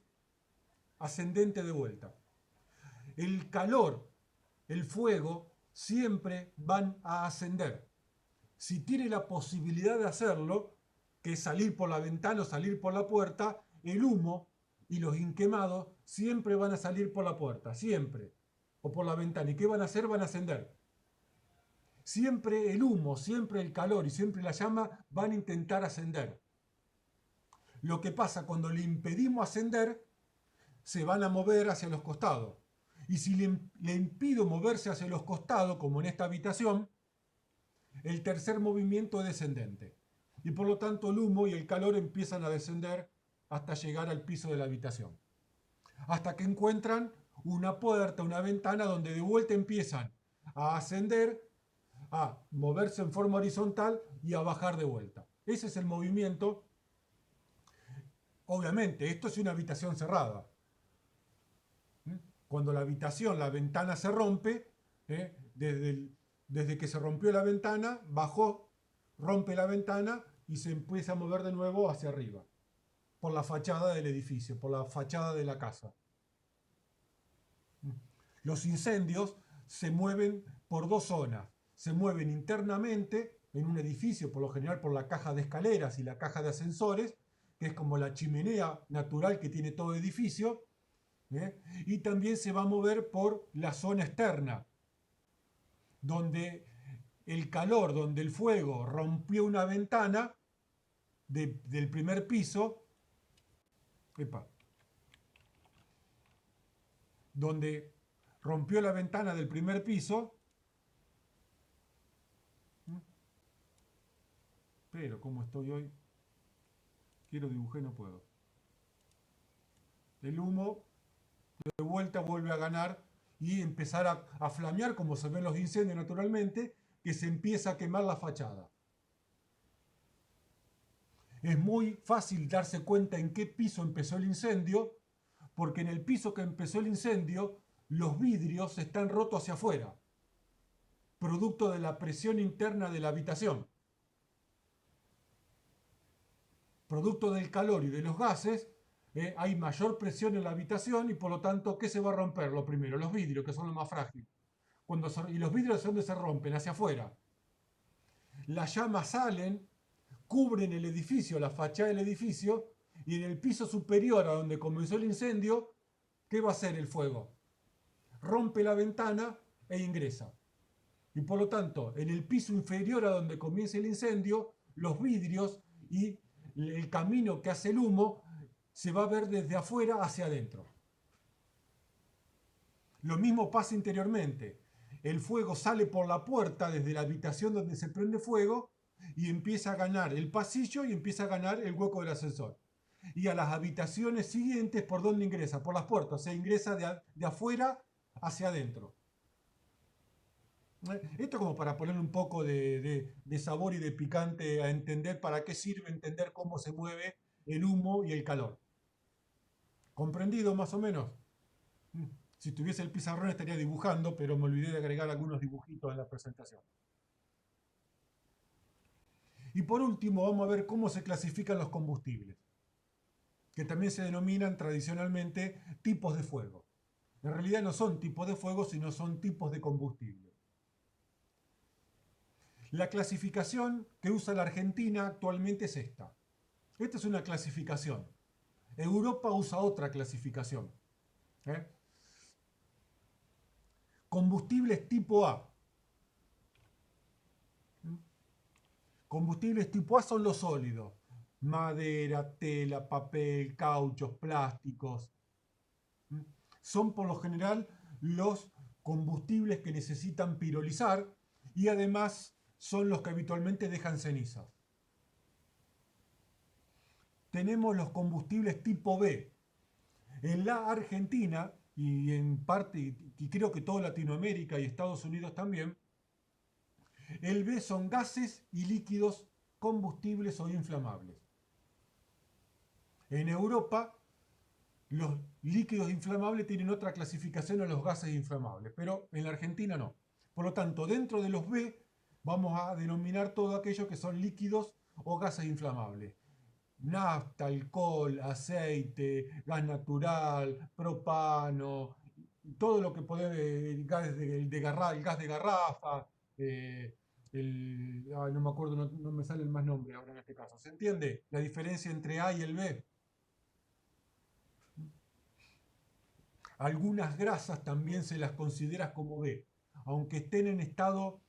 ascendente de vuelta. El calor, el fuego, siempre van a ascender. Si tiene la posibilidad de hacerlo, que es salir por la ventana o salir por la puerta, el humo y los inquemados siempre van a salir por la puerta, siempre, o por la ventana. ¿Y qué van a hacer? Van a ascender. Siempre el humo, siempre el calor y siempre la llama van a intentar ascender. Lo que pasa cuando le impedimos ascender, se van a mover hacia los costados. Y si le impido moverse hacia los costados, como en esta habitación, el tercer movimiento es descendente. Y por lo tanto el humo y el calor empiezan a descender hasta llegar al piso de la habitación. Hasta que encuentran una puerta, una ventana donde de vuelta empiezan a ascender, a moverse en forma horizontal y a bajar de vuelta. Ese es el movimiento. Obviamente, esto es una habitación cerrada. Cuando la habitación, la ventana se rompe, desde que se rompió la ventana, bajó, rompe la ventana y se empieza a mover de nuevo hacia arriba, por la fachada del edificio, por la fachada de la casa. Los incendios se mueven por dos zonas. Se mueven internamente en un edificio, por lo general por la caja de escaleras y la caja de ascensores, que es como la chimenea natural que tiene todo edificio, y también se va a mover por la zona externa, donde el calor, donde el fuego rompió una ventana del primer piso, epa, donde rompió la ventana del primer piso, pero como estoy hoy, quiero dibujar y no puedo. El humo de vuelta vuelve a ganar y empezar a flamear, como se ven los incendios naturalmente, que se empieza a quemar la fachada. Es muy fácil darse cuenta en qué piso empezó el incendio, porque en el piso que empezó el incendio, los vidrios están rotos hacia afuera, producto de la presión interna de la habitación. Producto del calor y de los gases, hay mayor presión en la habitación y por lo tanto, ¿qué se va a romper? Lo primero, los vidrios, que son lo más frágil. Y los vidrios, ¿dónde se rompen? Hacia afuera. Las llamas salen, cubren el edificio, la fachada del edificio, y en el piso superior a donde comenzó el incendio, ¿qué va a hacer el fuego? Rompe la ventana e ingresa. Y por lo tanto, en el piso inferior a donde comienza el incendio, los vidrios y el camino que hace el humo se va a ver desde afuera hacia adentro. Lo mismo pasa interiormente. El fuego sale por la puerta desde la habitación donde se prende fuego y empieza a ganar el pasillo y empieza a ganar el hueco del ascensor. Y a las habitaciones siguientes, ¿por dónde ingresa? Por las puertas. Se ingresa de afuera hacia adentro. Esto como para poner un poco de sabor y de picante a entender para qué sirve entender cómo se mueve el humo y el calor. ¿Comprendido más o menos? Si tuviese el pizarrón estaría dibujando, pero me olvidé de agregar algunos dibujitos en la presentación. Y por último, vamos a ver cómo se clasifican los combustibles, que también se denominan tradicionalmente tipos de fuego. En realidad no son tipos de fuego, sino son tipos de combustible. La clasificación que usa la Argentina actualmente es esta. Esta es una clasificación. Europa usa otra clasificación. ¿eh? Combustibles tipo A. Combustibles tipo A son los sólidos. Madera, tela, papel, cauchos, plásticos. Son por lo general los combustibles que necesitan pirolizar y además son los que habitualmente dejan cenizas. Tenemos los combustibles tipo B. En la Argentina y en parte, y creo que toda Latinoamérica y Estados Unidos también, el B son gases y líquidos combustibles o inflamables. En Europa, los líquidos inflamables tienen otra clasificación a los gases inflamables, pero en la Argentina no. Por lo tanto, dentro de los B vamos a denominar todo aquello que son líquidos o gases inflamables. Nafta, alcohol, aceite, gas natural, propano, todo lo que puede, el gas de garrafa, no me acuerdo, no me sale el más nombre ahora en este caso. ¿Se entiende la diferencia entre A y el B? Algunas grasas también se las considera como B, aunque estén en estado.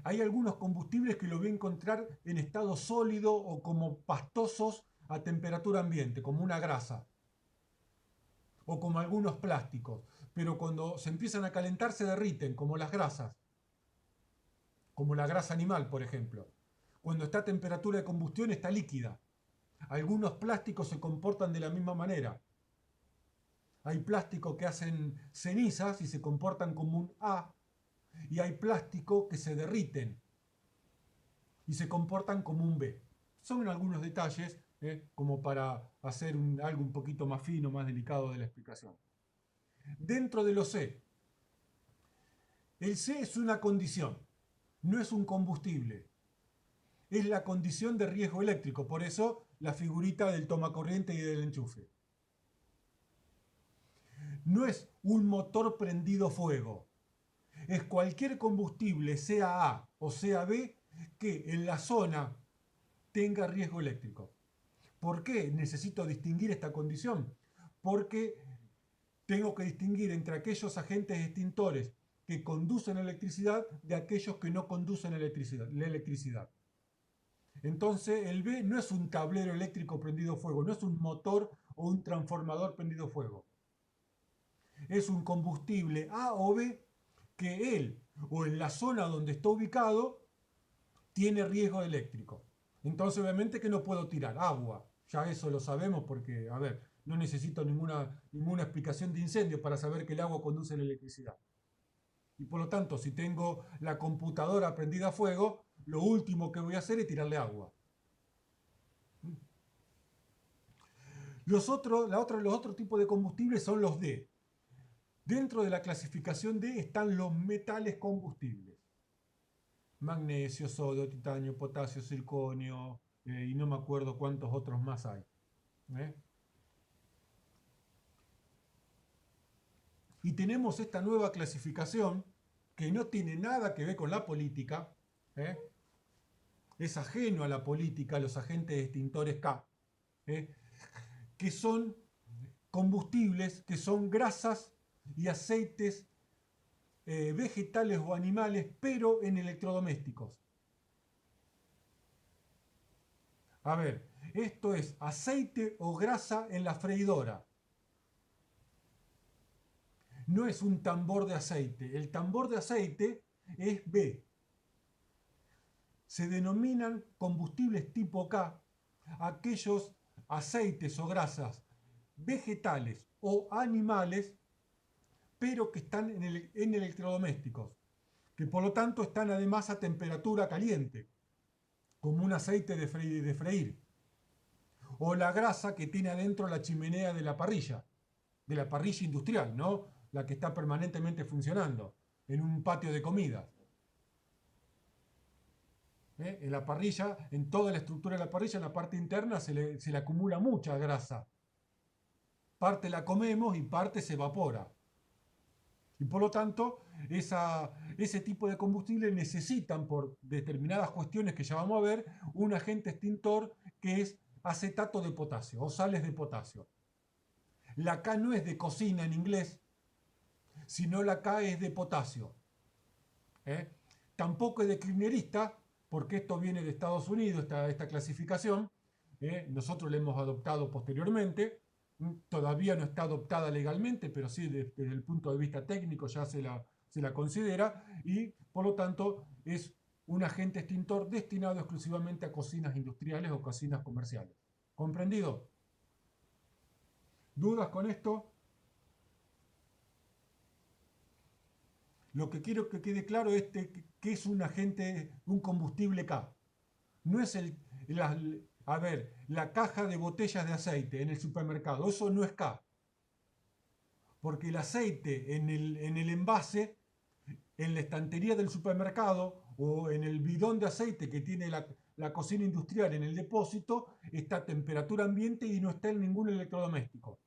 Hay algunos combustibles que lo voy a encontrar en estado sólido o como pastosos a temperatura ambiente, como una grasa, o como algunos plásticos, pero cuando se empiezan a calentar se derriten, como las grasas, como la grasa animal, por ejemplo. Cuando está a temperatura de combustión está líquida. Algunos plásticos se comportan de la misma manera. Hay plásticos que hacen cenizas y se comportan como un A. y hay plástico que se derriten y se comportan como un B. Son algunos detalles como para hacer algo un poquito más fino, más delicado de la explicación. Dentro de los C, el C es una condición, no es un combustible. Es la condición de riesgo eléctrico, por eso la figurita del tomacorriente y del enchufe. No es un motor prendido fuego, es cualquier combustible, sea A o sea B, que en la zona tenga riesgo eléctrico. ¿Por qué necesito distinguir esta condición? Porque tengo que distinguir entre aquellos agentes extintores que conducen electricidad de aquellos que no conducen la electricidad. Entonces el B no es un tablero eléctrico prendido fuego, no es un motor o un transformador prendido fuego. Es un combustible A o B que él o en la zona donde está ubicado tiene riesgo eléctrico. Entonces obviamente que no puedo tirar agua, ya eso lo sabemos porque, a ver, no necesito ninguna explicación de incendio para saber que el agua conduce la electricidad. Y por lo tanto, si tengo la computadora prendida a fuego, lo último que voy a hacer es tirarle agua. Los otros tipos de combustibles son los D. Dentro de la clasificación D están los metales combustibles. Magnesio, sodio, titanio, potasio, circonio, y no me acuerdo cuántos otros más hay. ¿eh? Y tenemos esta nueva clasificación que no tiene nada que ver con la política, ¿eh? Es ajeno a la política, a los agentes extintores K, ¿eh? Que son combustibles, que son grasas y aceites vegetales o animales, pero en electrodomésticos. A ver, esto es aceite o grasa en la freidora. No es un tambor de aceite. El tambor de aceite es B. Se denominan combustibles tipo K aquellos aceites o grasas vegetales o animales, pero que están en electrodomésticos, que por lo tanto están además a temperatura caliente, como un aceite de freír, o la grasa que tiene adentro la chimenea de la parrilla industrial, ¿no? La que está permanentemente funcionando en un patio de comida. En la parrilla, en toda la estructura de la parrilla, en la parte interna se le acumula mucha grasa. Parte la comemos y parte se evapora. Y por lo tanto, ese tipo de combustible necesitan, por determinadas cuestiones que ya vamos a ver, un agente extintor que es acetato de potasio o sales de potasio. La K no es de cocina en inglés, sino la K es de potasio. ¿eh? Tampoco es de kirchnerista, porque esto viene de Estados Unidos, esta clasificación. Nosotros la hemos adoptado posteriormente. Todavía no está adoptada legalmente, pero sí desde el punto de vista técnico ya se la considera y por lo tanto es un agente extintor destinado exclusivamente a cocinas industriales o cocinas comerciales. ¿Comprendido? ¿Dudas con esto? Lo que quiero que quede claro es que es un agente, un combustible K. No es la caja de botellas de aceite en el supermercado, eso no es K. Porque el aceite en el envase, en la estantería del supermercado o en el bidón de aceite que tiene la cocina industrial en el depósito, está a temperatura ambiente y no está en ningún electrodoméstico.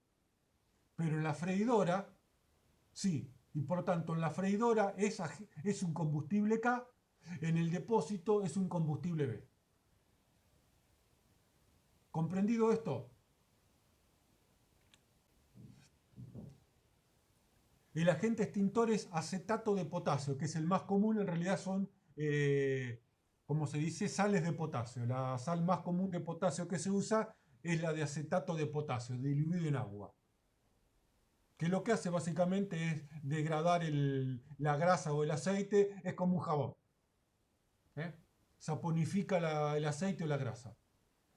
Pero en la freidora, sí. Y por lo tanto, en la freidora es un combustible K, en el depósito es un combustible B. ¿Comprendido esto? El agente extintor es acetato de potasio, que es el más común, en realidad son, como se dice, sales de potasio. La sal más común de potasio que se usa es la de acetato de potasio, diluido en agua. Que lo que hace básicamente es degradar la grasa o el aceite, es como un jabón. ¿eh? Saponifica el aceite o la grasa.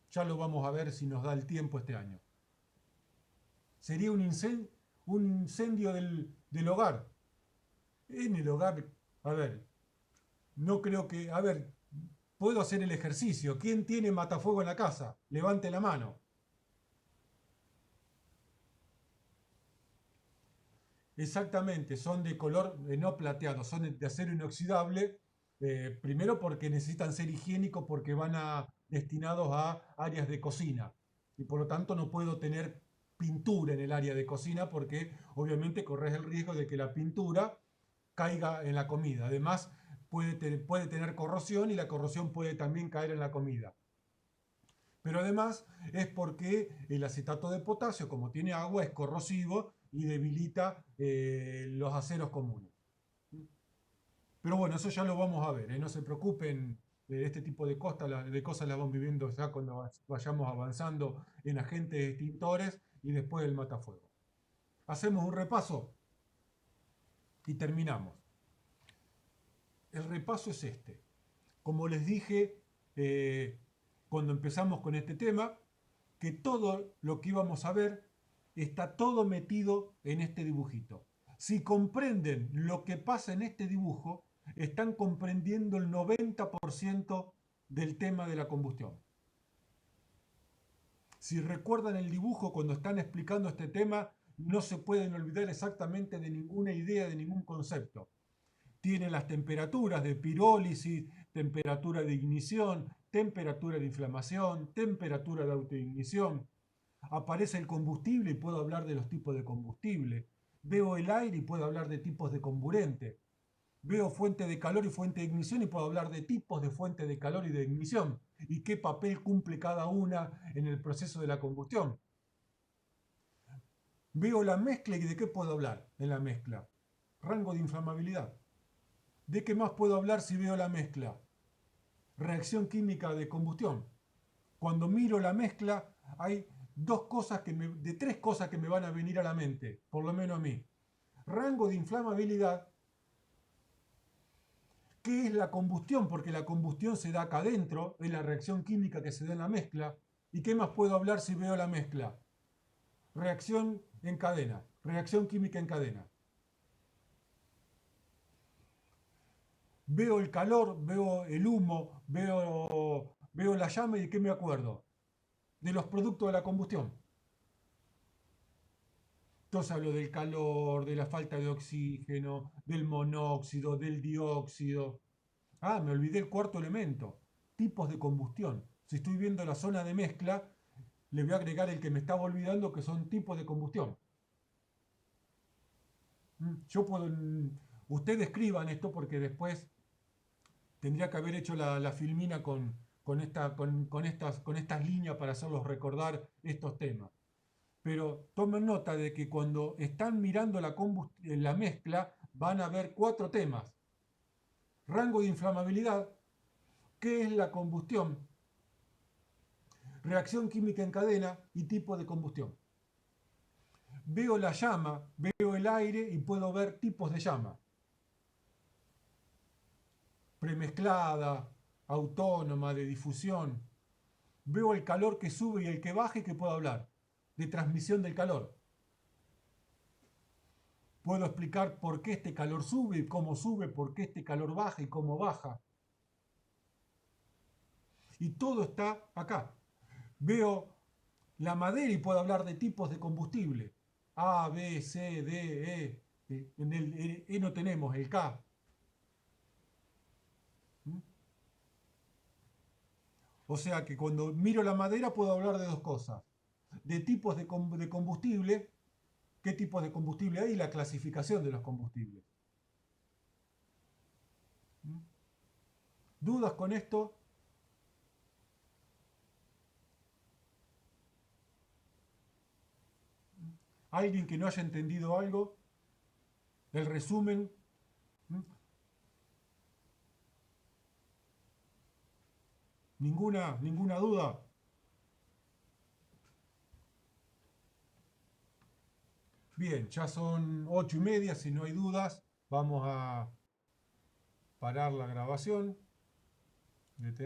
Ya lo vamos a ver si nos da el tiempo este año. Sería un incendio del hogar. En el hogar, A ver, no creo que... A ver, puedo hacer el ejercicio. ¿Quién tiene matafuego en la casa? Levante la mano. Exactamente, son de color no plateado, son de acero inoxidable. Primero porque necesitan ser higiénicos porque destinados a áreas de cocina. Y por lo tanto no puedo tener pintura en el área de cocina porque obviamente corres el riesgo de que la pintura caiga en la comida. Además, puede tener corrosión y la corrosión puede también caer en la comida. Pero además es porque el acetato de potasio, como tiene agua, es corrosivo y debilita los aceros comunes. Pero bueno, eso ya lo vamos a ver, ¿eh? No se preocupen, este tipo de cosas las vamos viviendo ya cuando vayamos avanzando en agentes extintores y después el matafuego. Hacemos un repaso y terminamos. El repaso es este. Como les dije cuando empezamos con este tema, que todo lo que íbamos a ver está todo metido en este dibujito. Si comprenden lo que pasa en este dibujo, están comprendiendo el 90% del tema de la combustión. Si recuerdan el dibujo cuando están explicando este tema, no se pueden olvidar exactamente de ninguna idea, de ningún concepto. Tiene las temperaturas de pirólisis, temperatura de ignición, temperatura de inflamación, temperatura de autoignición. Aparece el combustible y puedo hablar de los tipos de combustible. Veo el aire y puedo hablar de tipos de comburente. Veo fuente de calor y fuente de ignición y puedo hablar de tipos de fuente de calor y de ignición y qué papel cumple cada una en el proceso de la combustión. Veo la mezcla y de qué puedo hablar en la mezcla. Rango de inflamabilidad. ¿De qué más puedo hablar si veo la mezcla? Reacción química de combustión. Cuando miro la mezcla hay de tres cosas que me van a venir a la mente, por lo menos a mí. Rango de inflamabilidad, ¿qué es la combustión? Porque la combustión se da acá adentro, es la reacción química que se da en la mezcla. ¿Y qué más puedo hablar si veo la mezcla? Reacción en cadena, reacción química en cadena. Veo el calor, veo el humo, veo la llama y ¿de qué me acuerdo? De los productos de la combustión. Entonces hablo del calor, de la falta de oxígeno, del monóxido, del dióxido. Ah, me olvidé el cuarto elemento, tipos de combustión. Si estoy viendo la zona de mezcla, le voy a agregar el que me estaba olvidando, que son tipos de combustión. Yo puedo, ustedes escriban esto porque después tendría que haber hecho la filmina con estas líneas para hacerlos recordar estos temas. Pero tomen nota de que cuando están mirando la mezcla van a ver cuatro temas. Rango de inflamabilidad, qué es la combustión, reacción química en cadena y tipo de combustión. Veo la llama, veo el aire y puedo ver tipos de llama. Premezclada, autónoma, de difusión. Veo el calor que sube y el que baja y que puedo hablar. De transmisión del calor. Puedo explicar por qué este calor sube, por qué este calor baja y cómo baja. Y todo está acá. Veo la madera y puedo hablar de tipos de combustible. A, B, C, D, E. En el E no tenemos el K. ¿Mm? O sea que cuando miro la madera puedo hablar de dos cosas. De tipos de combustible, qué tipos de combustible hay y la clasificación de los combustibles. ¿Mm? ¿Dudas con esto? ¿Alguien que no haya entendido algo? El resumen. ¿Mm? ¿Ninguna duda? Bien, ya son 8:30, si no hay dudas, vamos a parar la grabación. Detener.